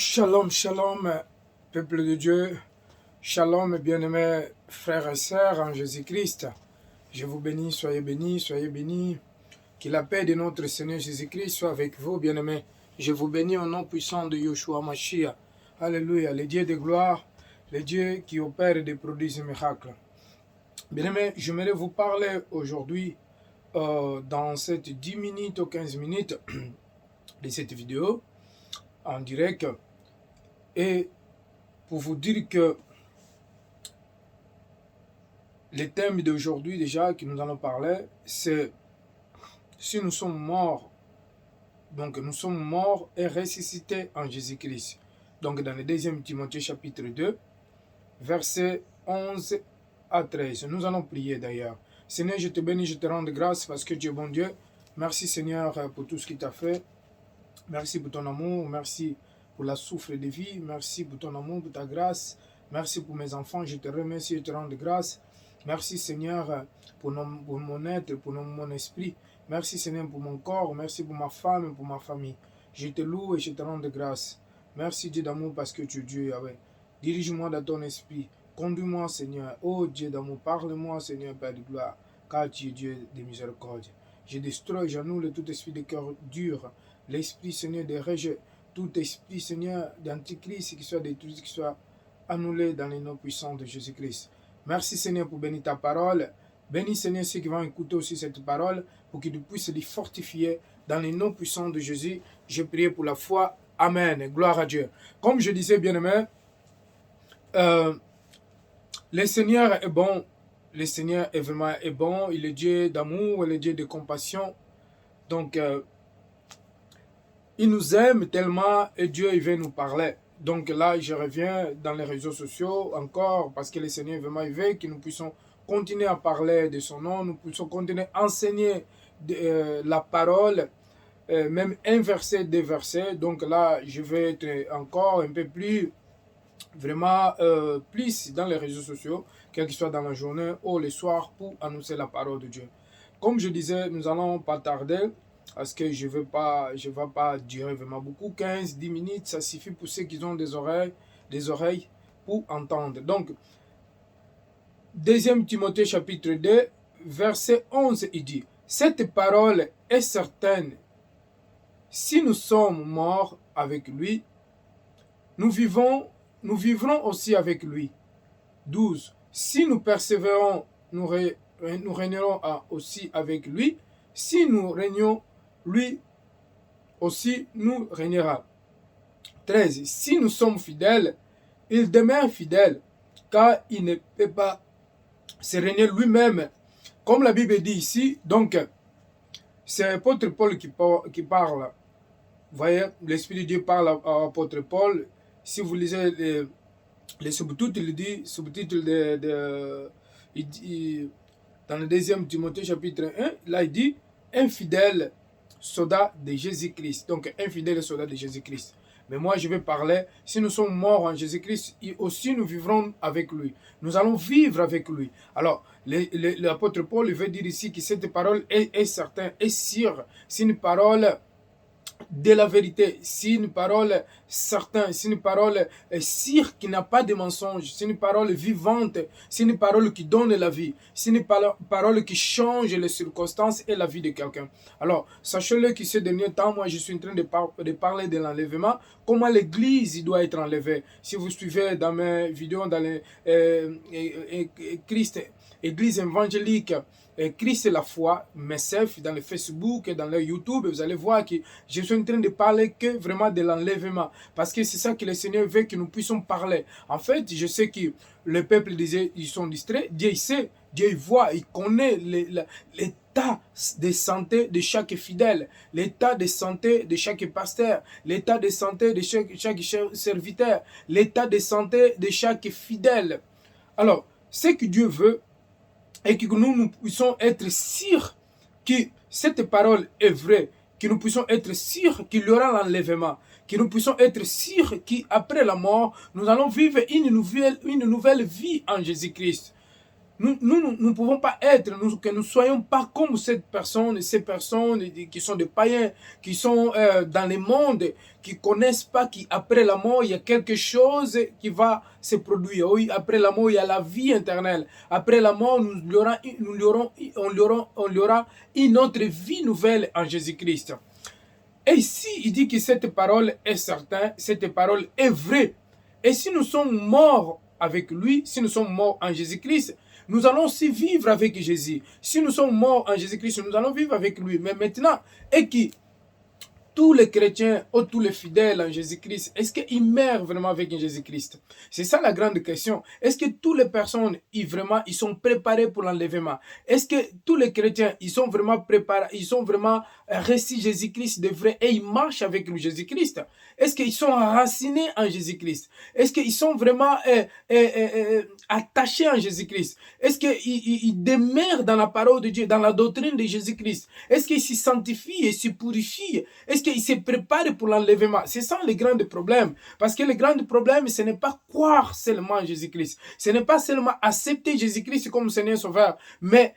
Shalom, shalom, peuple de Dieu. Shalom, bien-aimés frères et sœurs en Jésus-Christ. Je vous bénis, soyez bénis, soyez bénis. Que la paix de notre Seigneur Jésus-Christ soit avec vous, bien-aimés. Je vous bénis au nom puissant de Yeshua Mashiach. Alléluia, le Dieu de gloire, le Dieu qui opère des produits et miracles. Bien-aimés, j'aimerais vous parler aujourd'hui, dans cette 10 minutes ou 15 minutes de cette vidéo, en direct, et pour vous dire que le thème d'aujourd'hui déjà que nous allons parler, c'est si nous sommes morts, donc nous sommes morts et ressuscités en Jésus-Christ. Donc dans le 2 Timothée chapitre 2, versets 11 à 13. Nous allons prier d'ailleurs. Seigneur, je te bénis, je te rends grâce parce que tu es bon Dieu. Merci Seigneur pour tout ce qu'il t'a fait. Merci pour ton amour, merci pour la souffle de vie, merci pour ton amour, pour ta grâce. Merci pour mes enfants, je te remercie et te rends grâce. Merci Seigneur pour mon être, pour mon esprit. Merci Seigneur pour mon corps, merci pour ma femme et pour ma famille. Je te loue et je te rends grâce. Merci Dieu d'amour parce que tu es Dieu, Yahweh. Dirige-moi dans ton esprit. Conduis-moi Seigneur. Oh Dieu d'amour, parle-moi Seigneur Père de gloire, car tu es Dieu de miséricorde. Je destroy, j'annule tout esprit de cœur dur. L'esprit, Seigneur, de rejet, tout esprit, Seigneur, d'antichrist qui soit détruit, qui soit annulé dans les noms puissants de Jésus-Christ. Merci, Seigneur, pour bénir ta parole. Bénis, Seigneur, ceux qui vont écouter aussi cette parole, pour que tu puisses les fortifier dans les noms puissants de Jésus. Je prie pour la foi. Amen. Gloire à Dieu. Comme je disais, bien-aimé, le Seigneur est bon. Le Seigneur est vraiment bon. Il est Dieu d'amour, il est Dieu de compassion. Donc, il nous aime tellement et Dieu il veut nous parler. Donc là, je reviens dans les réseaux sociaux encore parce que le Seigneur vraiment il veut que nous puissions continuer à parler de son nom, nous puissions continuer à enseigner la parole, même un verset, deux versets. Donc là, je vais être encore un peu plus, vraiment plus dans les réseaux sociaux, quel que soit dans la journée ou le soir pour annoncer la parole de Dieu. Comme je disais, nous allons pas tarder. Parce que je ne vais pas durer vraiment beaucoup. 15-10 minutes, ça suffit pour ceux qui ont des oreilles pour entendre. Donc, 2 Timothée chapitre 2, verset 11, il dit, « Cette parole est certaine. Si nous sommes morts avec lui, nous vivrons aussi avec lui. » 12. « Si nous persévérons, nous régnerons aussi avec lui. Si nous régnons, lui aussi nous régnera. » 13. Si nous sommes fidèles, il demeure fidèle, car il ne peut pas se régner lui-même. Comme la Bible dit ici, donc, c'est l'apôtre Paul qui parle. Vous voyez, l'Esprit de Dieu parle à l'apôtre Paul. Si vous lisez les sous-titres, il dit, dans le 2 Timothée chapitre 1, là il dit, infidèle soldat de Jésus-Christ. Donc, un fidèle soldat de Jésus-Christ. Mais moi, je vais parler, si nous sommes morts en Jésus-Christ, aussi nous vivrons avec lui. Nous allons vivre avec lui. Alors, l'apôtre Paul veut dire ici que cette parole est certaine, est sûre. C'est une parole de la vérité, c'est une parole certaine, c'est une parole sûre qui n'a pas de mensonge, c'est une parole vivante, c'est une parole qui donne la vie, c'est une parole qui change les circonstances et la vie de quelqu'un. Alors, sachez-le que ces derniers temps, moi je suis en train de parler de l'enlèvement, comment l'église doit être enlevée. Si vous suivez dans mes vidéos, dans les Christ, église évangélique, Christ et la foi, MSF, dans le Facebook et dans le YouTube, vous allez voir que je suis en train de parler que vraiment de l'enlèvement. Parce que c'est ça que le Seigneur veut que nous puissions parler. En fait, je sais que le peuple disait, ils sont distraits. Dieu il sait, Dieu il voit, il connaît l'état de santé de chaque fidèle, l'état de santé de chaque pasteur, l'état de santé de chaque serviteur, l'état de santé de chaque fidèle. Alors, ce que Dieu veut, et que nous puissions être sûrs que cette parole est vraie, que nous puissions être sûrs qu'il y aura l'enlèvement, que nous puissions être sûrs qu'après la mort, nous allons vivre une nouvelle vie en Jésus-Christ. Nous ne pouvons pas être, que nous ne soyons pas comme ces personnes qui sont des païens, qui sont dans le monde, qui ne connaissent pas qu'après la mort, il y a quelque chose qui va se produire. Oui, après la mort, il y a la vie éternelle. Après la mort, on aura une autre vie nouvelle en Jésus-Christ. Et ici, il dit que cette parole est certaine, cette parole est vraie. Et si nous sommes morts avec lui, si nous sommes morts en Jésus-Christ, nous allons aussi vivre avec Jésus. Si nous sommes morts en Jésus-Christ, nous allons vivre avec lui. Mais maintenant, et qui tous les chrétiens ou tous les fidèles en Jésus-Christ, est-ce qu'ils meurent vraiment avec Jésus-Christ? C'est ça la grande question. Est-ce que toutes les personnes, ils sont préparées pour l'enlèvement? Est-ce que tous les chrétiens, ils sont vraiment préparés, ils sont vraiment reçus Jésus-Christ de vrai et ils marchent avec le Jésus-Christ? Est-ce qu'ils sont enracinés en Jésus-Christ? Est-ce qu'ils sont vraiment attachés en Jésus-Christ? Est-ce qu'ils demeurent dans la parole de Dieu, dans la doctrine de Jésus-Christ? Est-ce qu'ils se sanctifient et se purifient? Est-ce qu'ils se préparent pour l'enlèvement? C'est ça le grand problème. Parce que le grand problème, ce n'est pas croire seulement en Jésus-Christ. Ce n'est pas seulement accepter Jésus-Christ comme Seigneur Sauveur. Mais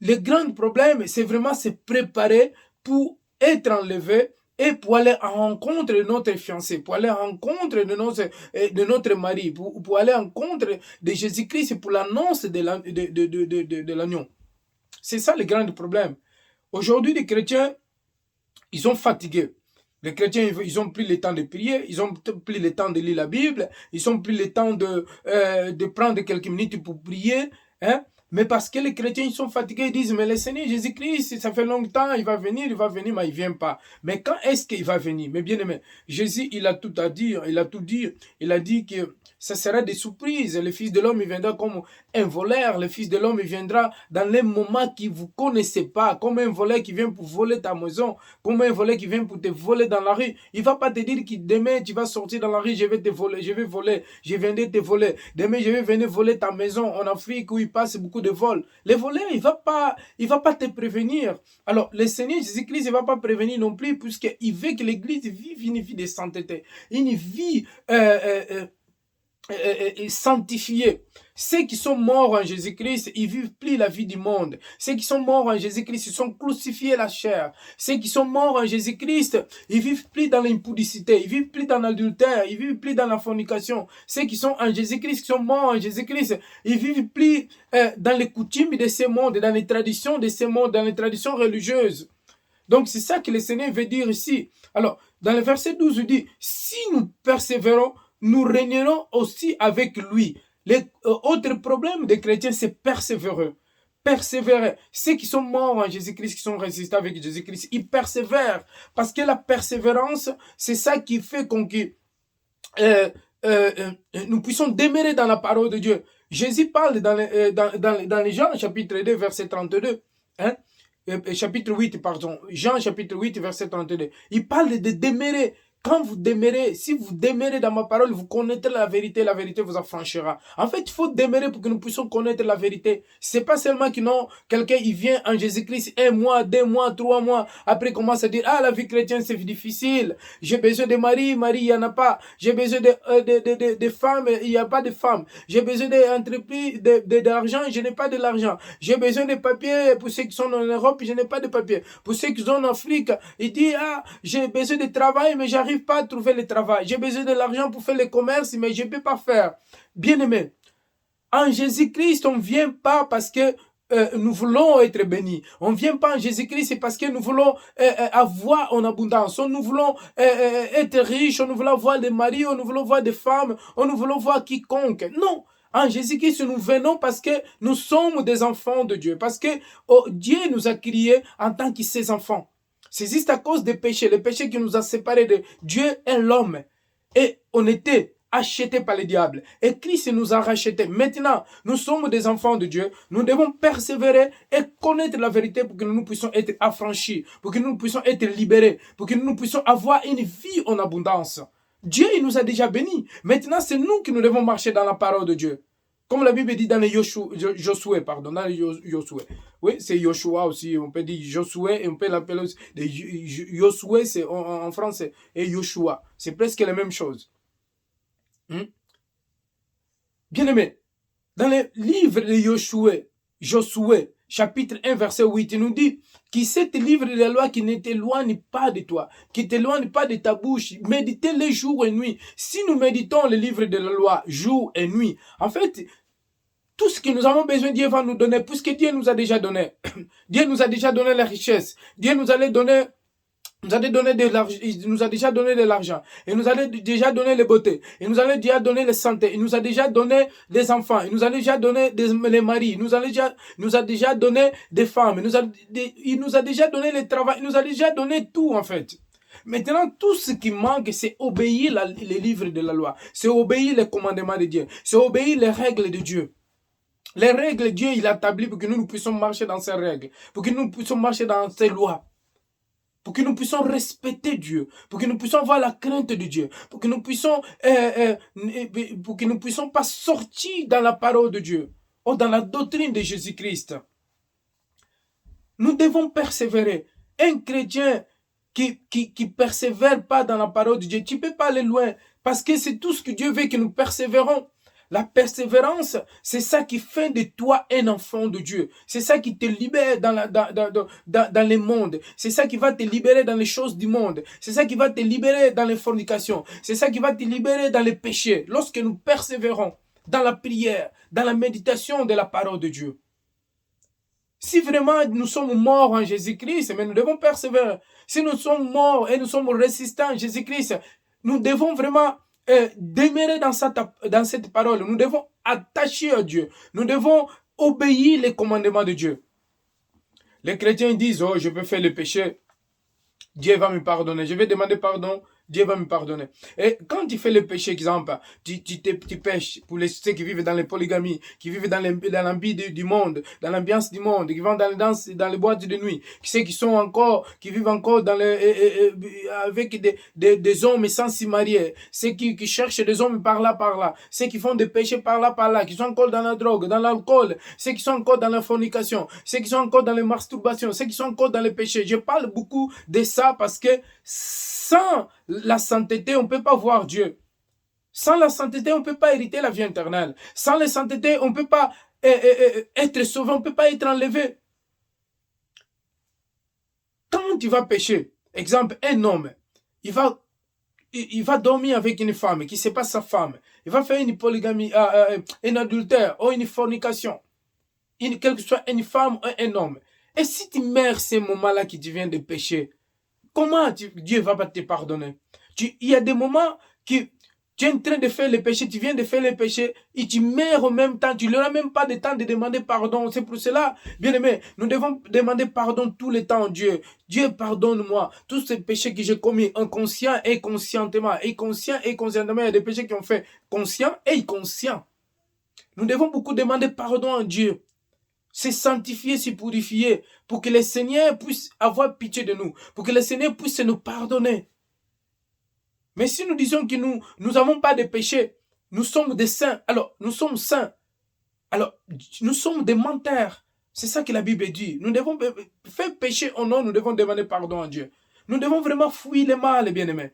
le grand problème, c'est vraiment se préparer pour être enlevé et pour aller en rencontre de notre fiancé, pour aller en rencontre de notre mari, pour aller en rencontre de Jésus-Christ pour l'annonce de l'agneau. C'est ça le grand problème. Aujourd'hui, les chrétiens, ils sont fatigués. Les chrétiens, ils ont pris le temps de prier, ils ont pris le temps de lire la Bible, ils ont pris le temps de prendre quelques minutes pour prier, hein? Mais parce que les chrétiens, ils sont fatigués, ils disent, mais le Seigneur Jésus-Christ, ça fait longtemps, il va venir, mais il ne vient pas. Mais quand est-ce qu'il va venir? Mais bien aimé, Jésus, il a tout à dire, il a tout dit. Il a dit que ça sera des surprises. Le Fils de l'homme, il viendra comme un voleur. Le Fils de l'homme, il viendra dans les moments que vous ne connaissez pas. Comme un voleur qui vient pour voler ta maison. Comme un voleur qui vient pour te voler dans la rue. Il ne va pas te dire que demain, tu vas sortir dans la rue, je vais te voler, je viendrai te voler. Demain, je vais venir voler ta maison en Afrique où il passe beaucoup de vols. Le voleur, il ne va pas te prévenir. Alors, le Seigneur Jésus-Christ, il ne va pas prévenir non plus, puisqu'il veut que l'Église vive une vie de sainteté. Une vie sanctifiés. Ceux qui sont morts en Jésus-Christ, ils vivent plus la vie du monde. Ceux qui sont morts en Jésus-Christ, ils sont crucifiés la chair. Ceux qui sont morts en Jésus-Christ, ils vivent plus dans l'impudicité, ils vivent plus dans l'adultère, ils vivent plus dans la fornication. Ceux qui sont en Jésus-Christ, qui sont morts en Jésus-Christ, ils vivent plus dans les coutumes de ce monde, dans les traditions de ce monde, dans les traditions religieuses. Donc c'est ça que le Seigneur veut dire ici. Alors, dans le verset 12, il dit, si nous persévérons, nous régnerons aussi avec lui. L'autre problème des chrétiens, c'est persévérer. Persévérer. Ceux qui sont morts en Jésus-Christ, qui sont résistés avec Jésus-Christ, ils persévèrent. Parce que la persévérance, c'est ça qui fait qu'on nous puissions demeurer dans la parole de Dieu. Jésus parle dans les Jean chapitre 2, verset 32. Hein? Chapitre 8, pardon. Jean chapitre 8, verset 32. Il parle de demeurer. Quand vous demeurez, si vous demeurez dans ma parole, vous connaîtrez la vérité vous affranchira. En fait, il faut demeurer pour que nous puissions connaître la vérité. C'est pas seulement que non, quelqu'un il vient en Jésus-Christ 1 mois, 2 mois, 3 mois, après il commence à dire, ah la vie chrétienne c'est difficile, j'ai besoin de mari, il n'y en a pas, j'ai besoin de femmes, il n'y a pas de femmes, j'ai besoin d'entreprise, d'argent, je n'ai pas de l'argent, j'ai besoin de papiers pour ceux qui sont en Europe, je n'ai pas de papiers, pour ceux qui sont en Afrique, il dit, ah j'ai besoin de travail, mais j'arrive pas à trouver le travail. J'ai besoin de l'argent pour faire le commerce, mais je ne peux pas faire. Bien-aimé, en Jésus-Christ, on ne vient pas parce que nous voulons être bénis. On ne vient pas en Jésus-Christ, c'est parce que nous voulons avoir en abondance. Nous voulons être riches, nous voulons voir des maris, nous voulons voir des femmes, nous voulons voir quiconque. Non. En Jésus-Christ, nous venons parce que nous sommes des enfants de Dieu. Parce que Dieu nous a créés en tant que ses enfants. C'est juste à cause des péchés, le péché qui nous a séparés de Dieu et l'homme. Et on était achetés par le diable. Et Christ nous a rachetés. Maintenant, nous sommes des enfants de Dieu. Nous devons persévérer et connaître la vérité pour que nous puissions être affranchis, pour que nous puissions être libérés, pour que nous puissions avoir une vie en abondance. Dieu, il nous a déjà bénis. Maintenant, c'est nous qui nous devons marcher dans la parole de Dieu. Comme la Bible dit dans les Josué, pardon, dans les Josué. Oui, c'est Joshua aussi, on peut dire Josué, et on peut l'appeler aussi. Josué, c'est en français, et Joshua. C'est presque la même chose. Bien aimé, dans le livre de Josué, Josué, chapitre 1, verset 8, il nous dit qui cet livre de la loi qui ne t'éloigne pas de toi, qui ne t'éloigne pas de ta bouche, méditez-le jour et nuit. Si nous méditons le livre de la loi jour et nuit, en fait, tout ce que nous avons besoin, Dieu va nous donner, puisque Dieu nous a déjà donné. Dieu nous a déjà donné la richesse. Dieu nous a donné il nous a déjà donné de l'argent. Il nous a déjà donné les beautés. Il nous a déjà donné la santé. Il nous a déjà donné des enfants. Il nous a déjà donné les maris. Il nous a déjà donné des femmes. Il nous a déjà donné le travail. Il nous a déjà donné tout en fait. Maintenant, tout ce qui manque, c'est obéir les livres de la loi. C'est obéir les commandements de Dieu. C'est obéir les règles de Dieu. Les règles, Dieu, il a établi pour que nous puissions marcher dans ces règles. Pour que nous puissions marcher dans ces lois. Pour que nous puissions respecter Dieu, pour que nous puissions avoir la crainte de Dieu, pour que nous puissions pas sortir dans la parole de Dieu, ou dans la doctrine de Jésus-Christ. Nous devons persévérer. Un chrétien qui persévère pas dans la parole de Dieu, tu ne peux pas aller loin, parce que c'est tout ce que Dieu veut que nous persévérons. La persévérance, c'est ça qui fait de toi un enfant de Dieu. C'est ça qui te libère dans le monde. C'est ça qui va te libérer dans les choses du monde. C'est ça qui va te libérer dans les fornications. C'est ça qui va te libérer dans les péchés. Lorsque nous persévérons dans la prière, dans la méditation de la parole de Dieu. Si vraiment nous sommes morts en Jésus-Christ, mais nous devons persévérer. Si nous sommes morts et nous sommes résistants en Jésus-Christ, nous devons vraiment demeurer dans cette parole. Nous devons attacher à Dieu. Nous devons obéir les commandements de Dieu. Les chrétiens disent, oh, je peux faire le péché, Dieu va me pardonner. Je vais demander pardon, Dieu va me pardonner. Et quand tu fais le péché, exemple, tu pêches pour ceux qui vivent dans les polygamies, qui vivent dans l'ambiance du monde, dans l'ambiance du monde, qui vont dans les boîtes de nuit, ceux qui vivent encore avec des hommes sans s'y marier, ceux qui cherchent des hommes par là, ceux qui font des péchés par là, qui sont encore dans la drogue, dans l'alcool, ceux qui sont encore dans la fornication, ceux qui sont encore dans les masturbations, ceux qui sont encore dans les péchés. Je parle beaucoup de ça parce que sans la sainteté, on ne peut pas voir Dieu. Sans la sainteté, on ne peut pas hériter la vie éternelle. Sans la sainteté, on ne peut pas être sauvé, on ne peut pas être enlevé. Quand tu vas pécher, exemple, un homme, il va dormir avec une femme qui n'est pas sa femme. Il va faire une polygamie, un adultère ou une fornication. Quelle que soit une femme ou un homme. Et si tu meurs ces moments-là qui tu viens de pécher, comment Dieu va te pardonner? Il y a des moments que tu es en train de faire le péché, tu viens de faire le péché et tu meurs en même temps. Tu n'auras même pas de temps de demander pardon. C'est pour cela, bien aimé, nous devons demander pardon tout le temps à Dieu. Dieu, pardonne-moi tous ces péchés que j'ai commis, inconscient et conscientement. Inconscient et conscientement, il y a des péchés qui ont fait conscient et inconscient. Nous devons beaucoup demander pardon à Dieu. Se sanctifier, se purifier, pour que le Seigneur puisse avoir pitié de nous, pour que le Seigneur puisse nous pardonner. Mais si nous disons que nous n'avons pas de péché, nous sommes des saints, alors nous sommes saints, alors nous sommes des menteurs. C'est ça que la Bible dit. Nous devons faire péché au nom, nous devons demander pardon à Dieu. Nous devons vraiment fuir le mal, bien-aimés.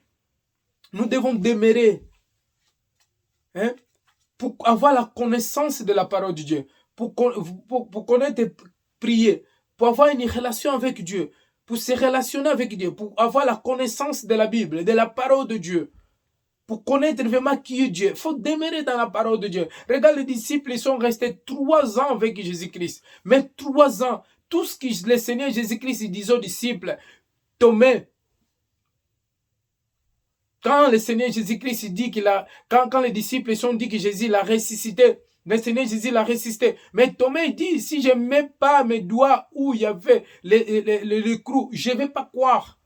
Nous devons demeurer pour avoir la connaissance de la parole de Dieu. Pour connaître et prier, pour avoir une relation avec Dieu, pour se relationner avec Dieu, pour avoir la connaissance de la Bible, de la parole de Dieu, pour connaître vraiment qui est Dieu. Il faut demeurer dans la parole de Dieu. Regarde, les disciples, ils sont restés 3 ans avec Jésus-Christ. Mais 3 ans, tout ce que le Seigneur Jésus-Christ disait aux disciples, Thomas, quand le Seigneur Jésus-Christ dit quand les disciples sont dit que Jésus l'a ressuscité, le Seigneur Jésus l'a ressuscité. Mais Thomas dit, si je ne mets pas mes doigts où il y avait le clou, je ne vais pas croire.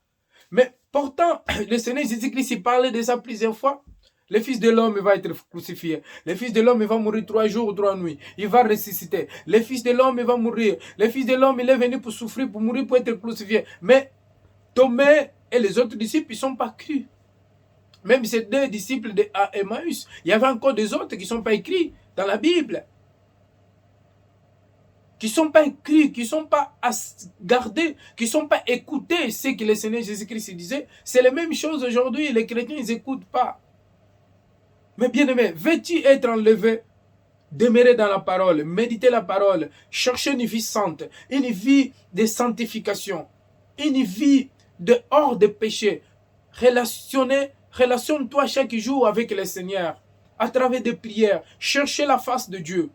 Mais pourtant, le Seigneur Jésus-Christ parlait de ça plusieurs fois. Le Fils de l'homme va être crucifié. Le Fils de l'homme va mourir 3 jours ou 3 nuits. Il va ressusciter. Le Fils de l'homme va mourir. Le Fils de l'homme, il est venu pour souffrir, pour mourir, pour être crucifié. Mais Thomas et les autres disciples, ils ne sont pas crus. Même ces 2 disciples d'Emmaüs, il y avait encore des autres qui ne sont pas écrits dans la Bible, qui ne sont pas écrits, qui ne sont pas gardés, qui ne sont pas écoutés, ce que le Seigneur Jésus-Christ disait. C'est la même chose aujourd'hui, les chrétiens, ils n'écoutent pas. Mais bien aimé, veux-tu être enlevé? demeurer dans la parole, méditer la parole, chercher une vie sainte, une vie de sanctification, une vie de hors de péché. Relationne-toi chaque jour avec le Seigneur, à travers des prières, chercher la face de Dieu.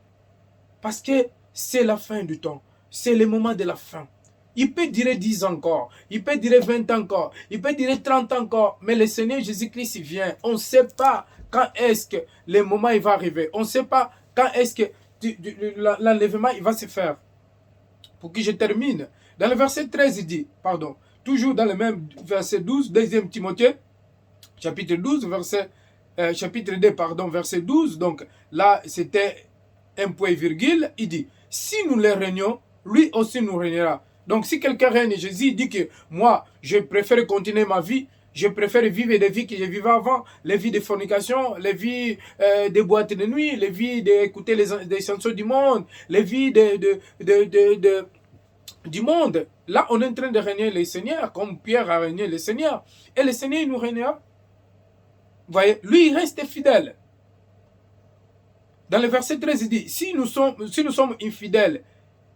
Parce que c'est la fin du temps, c'est le moment de la fin. Il peut durer 10 ans encore, il peut durer 20 ans encore, il peut durer 30 ans encore, mais le Seigneur Jésus-Christ vient. On ne sait pas quand est-ce que le moment il va arriver. On ne sait pas quand est-ce que l'enlèvement il va se faire. Pour que je termine, dans le verset 13, il dit, pardon, toujours dans le même verset 12, 2 Timothée, chapitre 12, chapitre 2, pardon, verset 12, donc là c'était un point virgule, il dit, si nous le régnons, lui aussi nous régnera. Donc si quelqu'un règne, Jésus dit que moi, je préfère continuer ma vie, je préfère vivre des vies que je vivais avant, les vies de fornication, les vies de boîtes de nuit, les vies d'écouter les chansons du monde, les vies du monde. Là, on est en train de régner le Seigneur, comme Pierre a régné le Seigneur. Et le Seigneur, il nous régnera. Vous voyez, lui, il reste fidèle. Dans le verset 13, il dit, si nous sommes infidèles,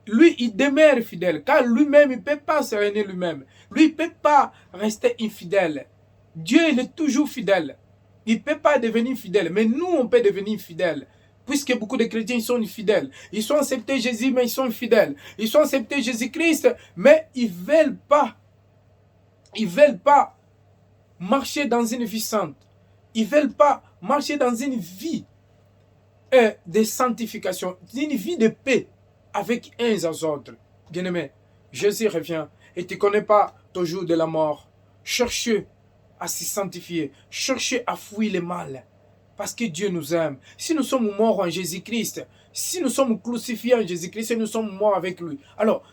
lui, il demeure fidèle, car lui-même, il ne peut pas se régner lui-même. Lui, il ne peut pas rester infidèle. Dieu, il est toujours fidèle. Il ne peut pas devenir fidèle, mais nous, on peut devenir fidèle. Puisque beaucoup de chrétiens sont infidèles. Ils ont accepté Jésus, mais ils sont infidèles. Ils ont accepté Jésus-Christ, mais ils ne veulent pas. Ils ne veulent pas marcher dans une vie sainte. Ils ne veulent pas marcher dans une vie de sanctification, une vie de paix avec uns aux autres. Bien-aimé, Jésus revient et tu ne connais pas ton jour de la mort. Cherchez à se sanctifier. Cherchez à fuir le mal. Parce que Dieu nous aime. Si nous sommes morts en Jésus-Christ, si nous sommes crucifiés en Jésus-Christ et nous sommes morts avec lui, alors,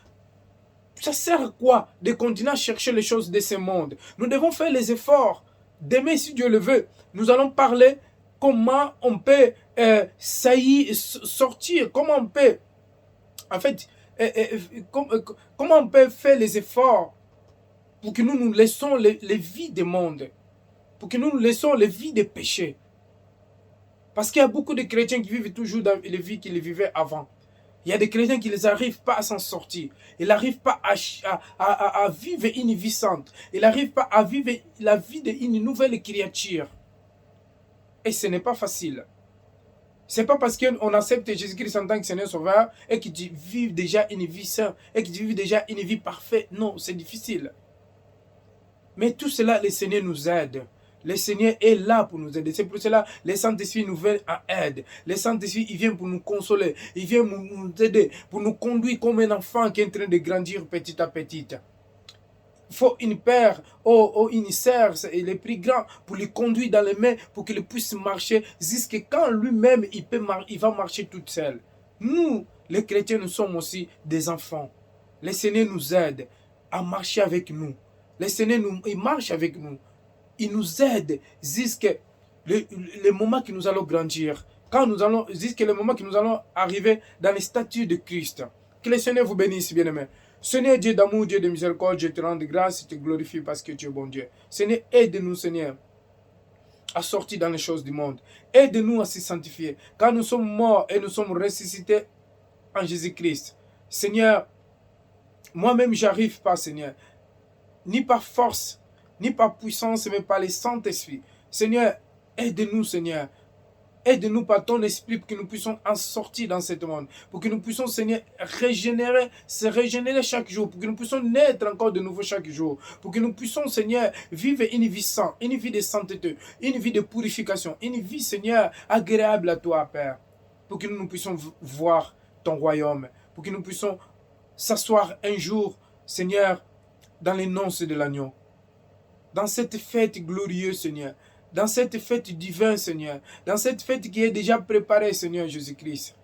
ça sert à quoi de continuer à chercher les choses de ce monde? Nous devons faire les efforts. Demain, si Dieu le veut, nous allons parler comment on peut sortir, comment on peut, en fait, comment on peut faire les efforts pour que nous laissons les vies des mondes, pour que nous laissons les vies des péchés. Parce qu'il y a beaucoup de chrétiens qui vivent toujours dans les vies qu'ils vivaient avant. Il y a des chrétiens qui n'arrivent pas à s'en sortir. Ils n'arrivent pas à vivre une vie sainte. Ils n'arrivent pas à vivre la vie d'une nouvelle créature. Et ce n'est pas facile. Ce n'est pas parce qu'on accepte Jésus-Christ en tant que Seigneur Sauveur et qu'ils vivent déjà une vie sainte et qu'ils vivent déjà une vie parfaite. Non, c'est difficile. Mais tout cela, le Seigneur nous aide. Le Seigneur est là pour nous aider. C'est pour cela que le Saint-Esprit nous vient en aide. Le Saint-Esprit, il vient pour nous consoler. Il vient nous aider, pour nous conduire comme un enfant qui est en train de grandir petit à petit. Il faut une paire ou une sœur, il est plus grand, pour le conduire dans les mains, pour qu'il puisse marcher, jusqu'à quand lui-même, il va marcher tout seul. Nous, les chrétiens, nous sommes aussi des enfants. Le Seigneur nous aide à marcher avec nous. Le Seigneur, il marche avec nous. Il nous aide jusqu'à le moment que nous allons grandir. Jusqu'à le moment que nous allons arriver dans les statuts de Christ. Que le Seigneur vous bénisse, bien-aimés. Seigneur, Dieu d'amour, Dieu de miséricorde, je te rends grâce et te glorifie parce que tu es bon Dieu. Seigneur, aide-nous, Seigneur, à sortir dans les choses du monde. Aide-nous à se sanctifier. Quand nous sommes morts et nous sommes ressuscités en Jésus-Christ. Seigneur, moi-même, j'arrive pas, Seigneur, ni par force, ni par puissance, mais par le Saint-Esprit. Seigneur, aide-nous, Seigneur. Aide-nous par ton esprit pour que nous puissions en sortir dans ce monde. Pour que nous puissions, Seigneur, se régénérer chaque jour. Pour que nous puissions naître encore de nouveau chaque jour. Pour que nous puissions, Seigneur, vivre une vie sainte, une vie de sainteté, une vie de purification, une vie, Seigneur, agréable à toi, Père. Pour que nous puissions voir ton royaume. Pour que nous puissions s'asseoir un jour, Seigneur, dans les nonces de l'agneau. Dans cette fête glorieuse, Seigneur. Dans cette fête divine, Seigneur. Dans cette fête qui est déjà préparée, Seigneur Jésus-Christ.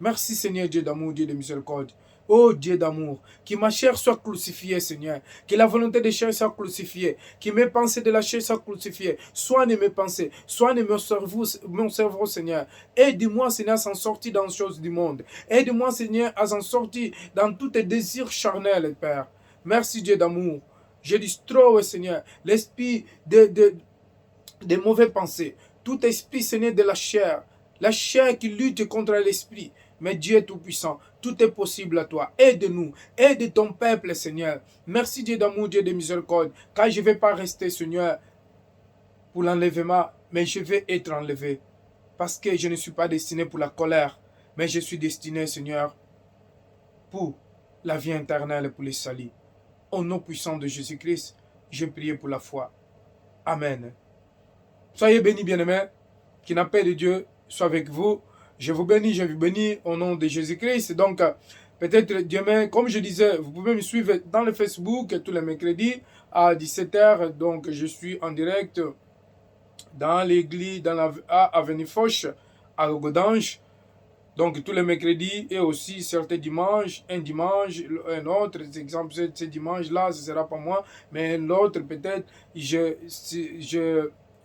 Merci, Seigneur Dieu d'amour, Dieu de miséricorde. Oh Dieu d'amour, que ma chair soit crucifiée, Seigneur. Que la volonté de chair soit crucifiée. Que mes pensées de la chair soient crucifiées. Soigne mes pensées. Soigne mon cerveau, Seigneur. Aide-moi, Seigneur, à s'en sortir dans les choses du monde. Aide-moi, Seigneur, à s'en sortir dans tous tes désirs charnels, Père. Merci, Dieu d'amour. Je distrouille, Seigneur, l'esprit de mauvaises pensées. Tout esprit, Seigneur, de la chair. la chair qui lutte contre l'esprit. Mais Dieu est tout-puissant. Tout est possible à toi. Aide-nous. Aide ton peuple, Seigneur. Merci Dieu d'amour, Dieu de miséricorde. Car je ne vais pas rester, Seigneur, pour l'enlèvement, mais je vais être enlevé. Parce que je ne suis pas destiné pour la colère, mais je suis destiné, Seigneur, pour la vie éternelle et pour le salut. Au nom puissant de Jésus-Christ, je prie pour la foi. Amen. Soyez bénis, bien-aimés. Que la paix de Dieu soit avec vous. Je vous bénis au nom de Jésus-Christ. Donc, peut-être demain, comme je disais, vous pouvez me suivre dans le Facebook tous les mercredis à 17h. Donc, je suis en direct dans l'église, dans la avenue Foch, à Godange. Donc, tous les mercredis et aussi certains dimanches, un dimanche, un autre, exemple, ce dimanche-là, ce ne sera pas moi, mais l'autre, peut-être, je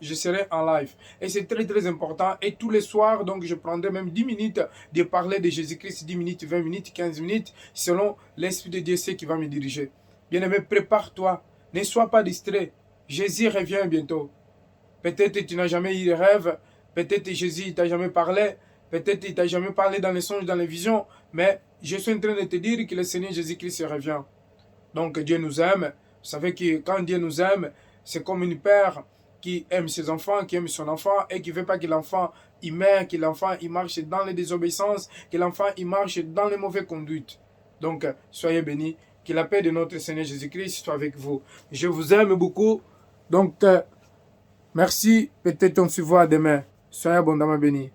serai en live. Et c'est très, très important. Et tous les soirs, donc, je prendrai même 10 minutes de parler de Jésus-Christ, 10 minutes, 20 minutes, 15 minutes, selon l'Esprit de Dieu, c'est qui va me diriger. Bien-aimé, prépare-toi. Ne sois pas distrait. Jésus revient bientôt. Peut-être tu n'as jamais eu de rêve. Peut-être Jésus ne t'a jamais parlé. Peut-être il ne t'a jamais parlé dans les songes, dans les visions. Mais je suis en train de te dire que le Seigneur Jésus-Christ revient. Donc Dieu nous aime. Vous savez que quand Dieu nous aime, c'est comme une père qui aime ses enfants, qui aime son enfant et qui ne veut pas que l'enfant il meurt, que l'enfant il marche dans les désobéissances, que l'enfant il marche dans les mauvaises conduites. Donc soyez bénis. Que la paix de notre Seigneur Jésus-Christ soit avec vous. Je vous aime beaucoup. Donc merci. Peut-être on se voit demain. Soyez abondamment bénis.